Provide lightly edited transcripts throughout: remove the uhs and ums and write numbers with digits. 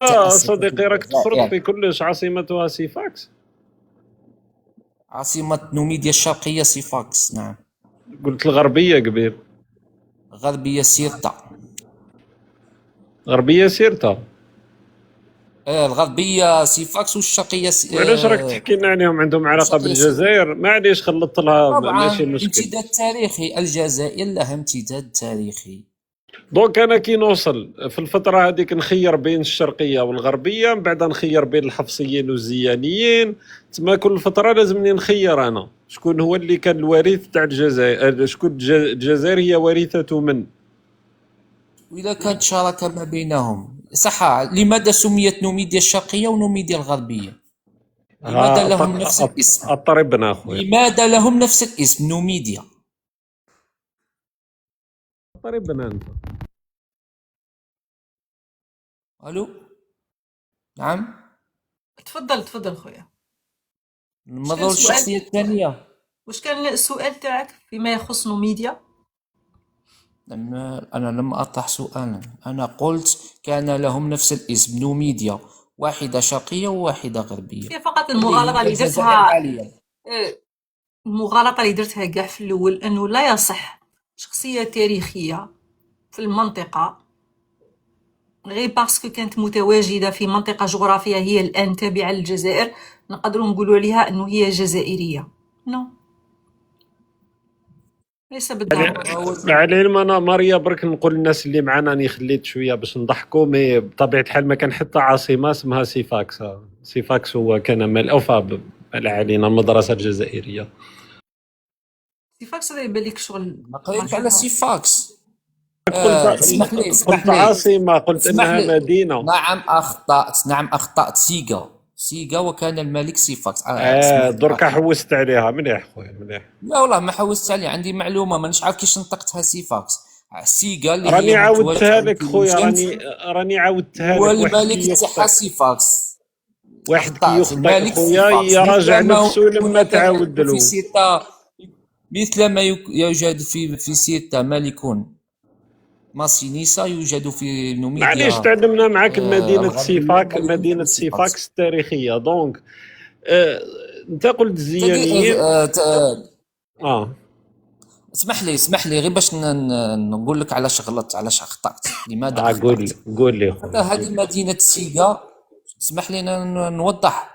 تأسست صديقي راك تفرط الجزائر. في كلش. عاصمتها سيفاكس. عاصمة نوميديا الشرقية صفاقس، نعم. قلت الغربية قبيل. غربية سيرتا. غربية سيرتا. الغربية صفاقس والشرقية معليش راك تحكي لنا عليهم عندهم علاقة الشرقية سيرتا. بالجزائر؟ معليش خلطت لها، ماشي طبعا مشكل. امتداد تاريخي، الجزائر لها امتداد تاريخي. دونك انا كي نوصل في الفترة هذيك نخير بين الشرقية والغربية، من بعد نخير بين الحفصيين والزيانيين. تما كل فترة لازمني نخير انا شكون هو اللي كان الوريث تاع الجزائر، شكون الجزائر هي وريثة من. وإذا كانت شراكة ما بينهم صح. لماذا سميت نوميديا الشرقية ونوميديا الغربية؟ لماذا لهم نفس الاسم؟ اضطربنا اخويا. لماذا لهم نفس الاسم نوميديا؟ اضطربنا انت. ألو، نعم. تفضل تفضل خويا. المظهر الشخصية الثانية. واش كان السؤال تاعك فيما يخص نوميديا؟ أنا لم أطرح سؤالا، أنا قلت كان لهم نفس الاسم نوميديا، واحدة شرقية وواحدة غربية. هي فقط المغالطة اللي درتها، المغالطة اللي درتها كاع في الأول أنه لا يصح شخصية تاريخية في المنطقة غير باسكو كانت متواجدة في منطقة جغرافية هي الآن تابعة للجزائر نقدروا نقولوا عليها أنه هي جزائرية. نو، ليس بالضرورة. على العلم انا ماريا برك نقول للناس اللي معنا راني خليت شويه باش نضحكوا، مي بطبيعه الحال ما كان حتى عاصمه اسمها سيفاكس. سيفاكس هو كان مال اوفا علينا المدرسه الجزائريه. سيفاكس هذا يبان لك شغل. ما قريت على سيفاكس. اسمح لي قلت عاصمه، قلت انها مدينه. نعم أخطأت، نعم أخطأت. سيغا وكان الملك سيفاكس. دركا حوست عليها. مليح خويا مليح. لا والله ما حوست عليه، عندي معلومة مانيش عارف كيش نطقتها سيفاكس. سيغا اللي راني هي عاودتها لك خويا، راني عاودتها لك. والملك تاعها سيفاكس. واحد كي يخطئ خويا يراجع نفسه لما تعاود له. مثل ما يوجد في سيرتا ملك ماسينيسا يوجد في نوميديا. معليش تعلمنا معك مدينة سيفاكس التاريخية. دونك انت قلت الزيانيين. اسمح لي غير باش نقول لك علاش غلطت، علاش اخطأت، لماذا اخطأت. قول لي. هذه مدينة سيغا، اسمح لي نوضح.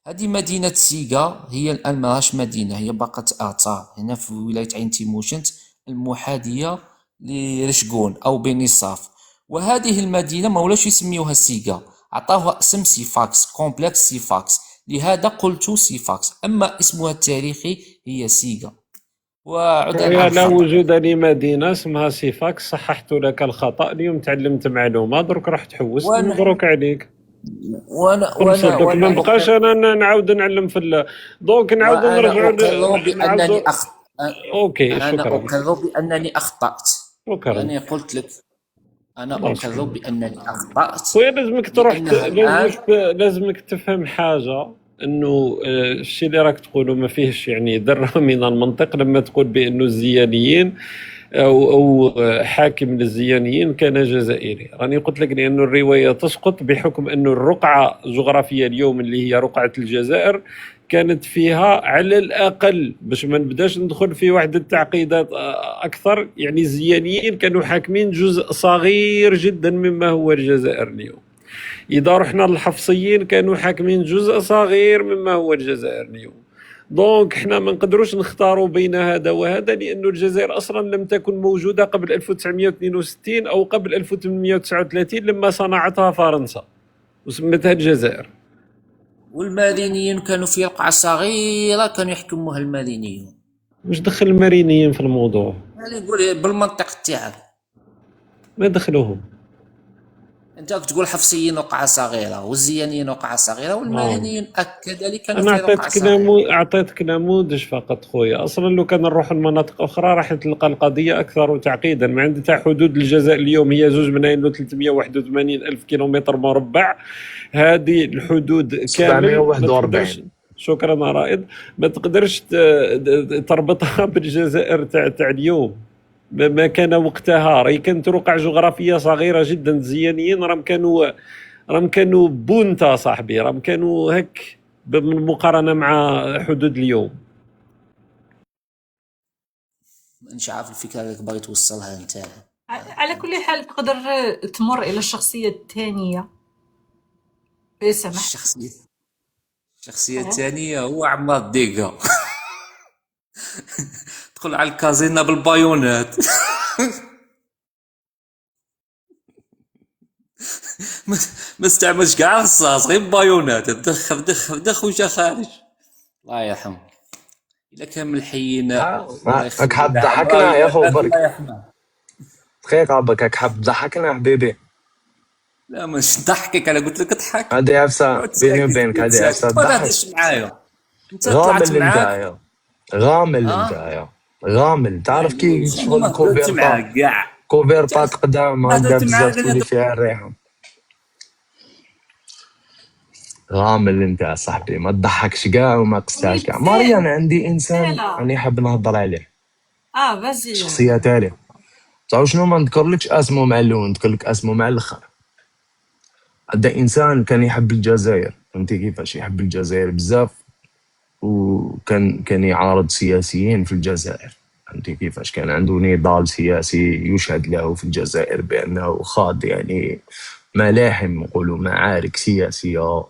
هذه مدينة سيغا هي الآن ماهاش مدينة، هي بقت آثار هنا في ولاية عين تيموشنت المحاذية لرشقون أو بني صاف. وهذه المدينة ما ولاش يسميوها سيغا، عطاوها اسم سيفاكس، كومبلكس سيفاكس، لهذا قلت سيفاكس، أما اسمها التاريخي هي سيغا. لا وجود لمدينة اسمها سيفاكس، صححت لك الخطأ اليوم، تعلمت معلومة، درك راح تحوس. مبروك عليك. وانا ما نبقاش انا نعاود نعلم في دونك نعاود نرجع بانني اوكي شكرا. انا اقر بانني اخطات. شكرا. انا قلت لك انا اقر بانني اخطات. خويا لازمك تروح لازمك تفهم حاجه، انه الشيء اللي راك تقوله ما فيهش يعني ذره من المنطق لما تقول بانه الزيانيين أو حاكم للزيانيين كان جزائري. راني قلت لك لأنه الرواية تسقط بحكم أنه الرقعة الجغرافية اليوم اللي هي رقعة الجزائر كانت فيها على الأقل، باش ما نبداش ندخل في واحد التعقيدات أكثر، يعني الزيانيين كانوا حاكمين جزء صغير جدا مما هو الجزائر اليوم. إذا رحنا للحفصيين كانوا حاكمين جزء صغير مما هو الجزائر اليوم. دونك احنا ما نقدروش نختاروا بين هذا وهذا، لأنه الجزائر أصلا لم تكن موجودة قبل 1962 أو قبل 1839 لما صنعتها فرنسا وسمتها الجزائر. والمارينيين كانوا في رقعة صغيرة كانوا يحكموها المارينيين. واش دخل المارينيين في الموضوع؟ يعني نقول بالمنطق تاعك ما دخلوهم. انت تقول حفصيين وقعة صغيرة والزيانيين وقعة صغيرة والمارينيين كذلك كانوا أنا في رقعة صغيرة. أعطيتك نموذج فقط خويا. أصلا لو كان نروح لمناطق أخرى راح تلقى القضية أكثر تعقيدا. ما عندها حدود الجزائر اليوم هي 2,381 ألف كيلومتر مربع. هذه الحدود كامل. شكرا رائد. ما تقدرش تربطها بالجزائر تاع اليوم. ما كان وقتها، راهي كانت رقع جغرافيه صغيره جدا. الزيانيين راهم كانوا بونتا صاحبي، راهم كانوا هك بالمقارنه مع حدود اليوم. مانيش عارف الفكره اللي باغي توصلها انت. على كل حال تقدر تمر إلى الشخصية الثانية إذا سمحت. الشخصيه الثانيه هو عمار ديكا. تدخل على الكازينه بالبايونات. ما استعملش كاع الرصاص، غير بايونات، دخ دخ دخ وجا خارج. الله يرحمه. الا كان من الحيين راك حاب تضحكنا يا خو برك الله يرحمه. دقيقة برك، راك حاب تضحكنا حبيبي. لا مش نضحكك، انا قلت لك اضحك. هادي عفسة بيني وبينك، هادي عفسة ما تضحك. تهدرش معايا، انت غامل طلعت معاك. نتايا، غامل ها؟ نتايا، غامل. تعرف كي شغل ما هدرت معاك كاع. كوفيرتا قدام ما هكا هدرت بزاف معاك تولي فيها الريحة. غامل انت يا صاحبي، ما تضحكش كاع وما قصتهاش كاع. ماريان عندي انسان لا. راني حاب نهضر عليه، فازي. شخصية تالية. تعرف شنو؟ ما نذكرلكش اسمه مع الاول، نذكرلك اسمه مع الاخر. هذا انسان كان يحب الجزائر، فهمتي كيفاش؟ يحب الجزائر بزاف، وكان يعارض سياسيين في الجزائر، فهمتي كيفاش؟ كان عنده نضال سياسي يشهد له في الجزائر بانه خاض يعني ملاحم، نقولوا معارك سياسيه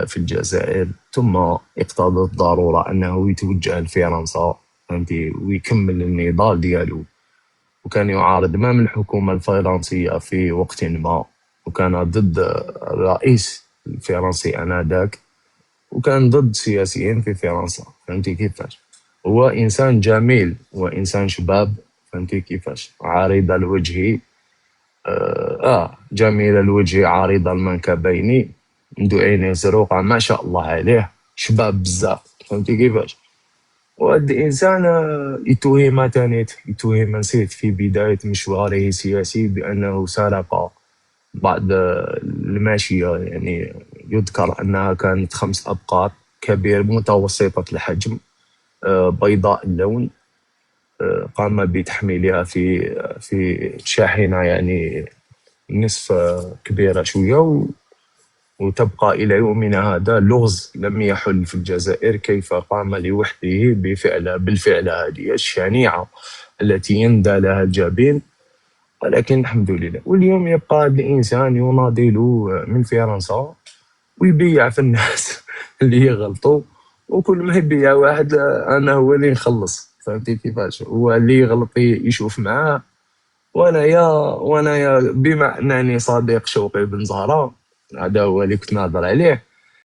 في الجزائر، ثم اقتضت الضروره انه يتوجه لفرنسا، فهمتي، ويكمل النضال ديالو. وكان يعارض امام الحكومه الفرنسيه في وقت ما، وكان ضد الرئيس الفرنسي انذاك، وكان ضد سياسيين في فرنسا، فهمتي كيفاش؟ هو انسان جميل وانسان شباب، فهمتي كيفاش؟ عريض الوجه، جميل الوجه عريض المنكبين، عنده عينين زروقه ما شاء الله عليه، شباب بزاف، فهمتي كيفاش؟ وهاد الانسان يتهم نسيت في بدايه مشواره السياسي بانه سرق بعض الماشيه، يعني يذكر انها كانت 5 ابقار كبير متوسطه الحجم، بيضاء اللون، قام بتحميلها في شاحنه يعني نصف كبيره شويه، وتبقى الى يومنا هذا لغز لم يحل في الجزائر كيف قام لوحده بالفعل هذه الشنيعه التي يندى لها الجبين. ولكن الحمد لله، واليوم يبقى هذا الانسان يناضل من فرنسا ويبيع في الناس اللي يغلطوا، وكل ما يبيع واحد انا هو اللي نخلص، فهمتي كيفاش؟ هو اللي يغلط يشوف معاه. وانا بما انني صديق شوقي بن زهره، هذا هو اللي كنت نهضر عليه،